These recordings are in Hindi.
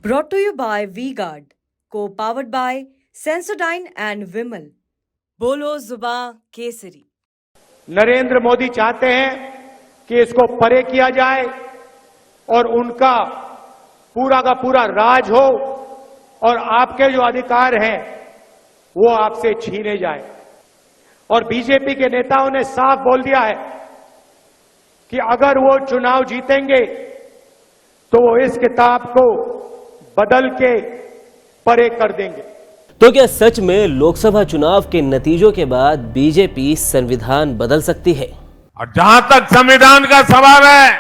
Brought to you by V-Guard, co-powered by Sensodyne and Vimal. बोलो जुबां केसरी। नरेंद्र मोदी चाहते हैं कि इसको परे किया जाए और उनका पूरा का पूरा राज हो और आपके जो अधिकार हैं वो आपसे छीने जाए। और बीजेपी के नेताओं ने साफ बोल दिया है कि अगर वो चुनाव जीतेंगे तो वो इस किताब को बदल के परे कर देंगे। तो क्या सच में लोकसभा चुनाव के नतीजों के बाद बीजेपी संविधान बदल सकती है? और जहां तक संविधान का सवाल है,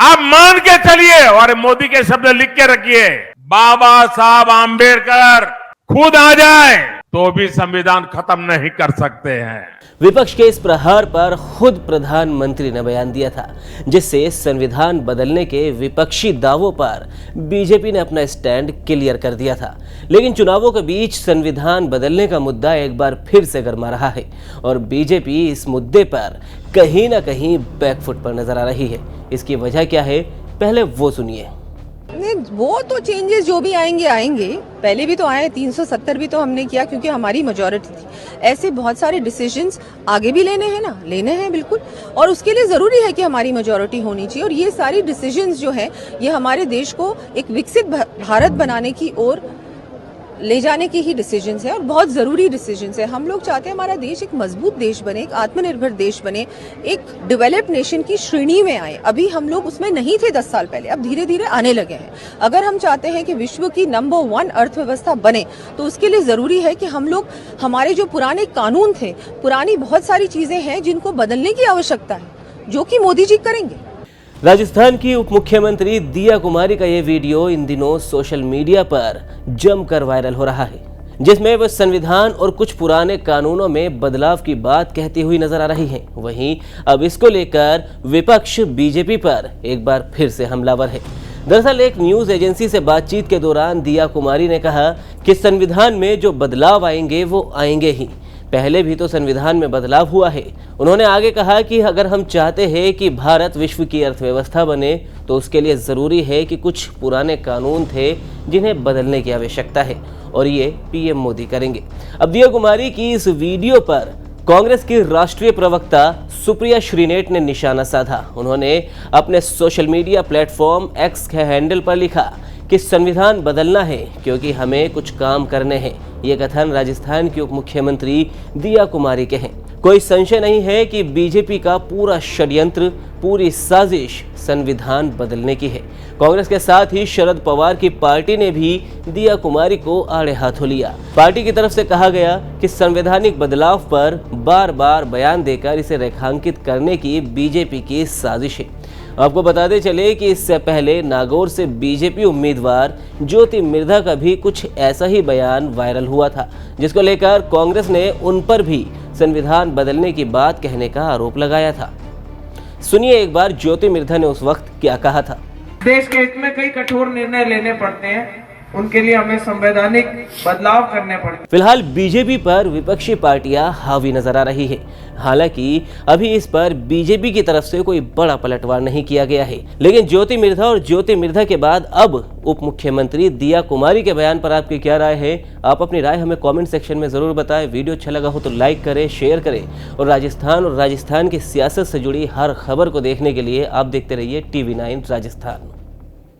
आप मान के चलिए और मोदी के शब्द लिख के रखिए, बाबा साहब आंबेडकर खुद आ जाए तो भी संविधान खत्म नहीं कर सकते हैं। विपक्ष के इस प्रहार पर खुद प्रधानमंत्री ने बयान दिया था, जिससे संविधान बदलने के विपक्षी दावों पर बीजेपी ने अपना स्टैंड क्लियर कर दिया था। लेकिन चुनावों के बीच संविधान बदलने का मुद्दा एक बार फिर से गरमा रहा है और बीजेपी इस मुद्दे पर कहीं ना कहीं बैकफुट पर नजर आ रही है। इसकी वजह क्या है, पहले वो सुनिए। नहीं, वो तो चेंजेस जो भी आएंगे। पहले भी तो आए, 370 भी तो हमने किया क्योंकि हमारी मेजॉरिटी थी। ऐसे बहुत सारे डिसीजंस आगे भी लेने हैं बिल्कुल। और उसके लिए जरूरी है कि हमारी मेजॉरिटी होनी चाहिए। और ये सारी डिसीजंस जो है ये हमारे देश को एक विकसित भारत बनाने की ओर ले जाने के ही डिसीजंस है और बहुत जरूरी डिसीजंस है। हम लोग चाहते हैं हमारा देश एक मजबूत देश बने, एक आत्मनिर्भर देश बने, एक डेवलप्ड नेशन की श्रेणी में आए। अभी हम लोग उसमें नहीं थे 10 साल पहले, अब धीरे धीरे आने लगे हैं। अगर हम चाहते हैं कि विश्व की नंबर 1 अर्थव्यवस्था बने तो उसके लिए जरूरी है कि हम लोग, हमारे जो पुराने कानून थे, पुरानी बहुत सारी चीजें हैं जिनको बदलने की आवश्यकता है, जो कि मोदी जी करेंगे। राजस्थान की उप मुख्यमंत्री दिया कुमारी का ये वीडियो इन दिनों सोशल मीडिया पर जमकर वायरल हो रहा है, जिसमें वह संविधान और कुछ पुराने कानूनों में बदलाव की बात कहती हुई नजर आ रही हैं। वहीं अब इसको लेकर विपक्ष बीजेपी पर एक बार फिर से हमलावर है। दरअसल एक न्यूज एजेंसी से बातचीत के दौरान दिया कुमारी ने कहा कि संविधान में जो बदलाव आएंगे वो आएंगे ही, पहले भी तो संविधान में बदलाव हुआ है। उन्होंने आगे कहा कि अगर हम चाहते हैं कि भारत विश्व की अर्थव्यवस्था बने तो उसके लिए ज़रूरी है कि कुछ पुराने कानून थे जिन्हें बदलने की आवश्यकता है और ये पीएम मोदी करेंगे। अब दिया कुमारी की इस वीडियो पर कांग्रेस की राष्ट्रीय प्रवक्ता सुप्रिया श्रीनेट ने निशाना साधा। उन्होंने अपने सोशल मीडिया प्लेटफॉर्म एक्स के हैंडल पर लिखा कि संविधान बदलना है क्योंकि हमें कुछ काम करने हैं। ये कथन राजस्थान की उप मुख्यमंत्री दिया कुमारी के हैं। कोई संशय नहीं है कि बीजेपी का पूरा षड्यंत्र, पूरी साजिश संविधान बदलने की है। कांग्रेस के साथ ही शरद पवार की पार्टी ने भी दिया कुमारी को आड़े हाथों लिया। पार्टी की तरफ से कहा गया कि संवैधानिक बदलाव पर बार बार बयान देकर इसे रेखांकित करने की बीजेपी की साजिश है। आपको बताते चले कि इससे पहले नागौर से बीजेपी उम्मीदवार ज्योति मिर्धा का भी कुछ ऐसा ही बयान वायरल हुआ था, जिसको लेकर कांग्रेस ने उन पर भी संविधान बदलने की बात कहने का आरोप लगाया था। सुनिए एक बार ज्योति मिर्धा ने उस वक्त क्या कहा था। देश के हित में कई कठोर निर्णय लेने पड़ते हैं, उनके लिए हमें संवैधानिक बदलाव करने पड़ते। फिलहाल बीजेपी पर विपक्षी पार्टियां हावी नजर आ रही है। हालांकि अभी इस पर बीजेपी की तरफ से कोई बड़ा पलटवार नहीं किया गया है, लेकिन ज्योति मिर्धा और ज्योति मिर्धा के बाद अब उप मुख्यमंत्री दिया कुमारी के बयान पर आपकी क्या राय है? आप अपनी राय हमें कमेंट सेक्शन में जरूर बताएं। वीडियो अच्छा लगा हो तो लाइक करें, शेयर करें और राजस्थान की सियासत से जुड़ी हर खबर को देखने के लिए आप देखते रहिए TV9 राजस्थान।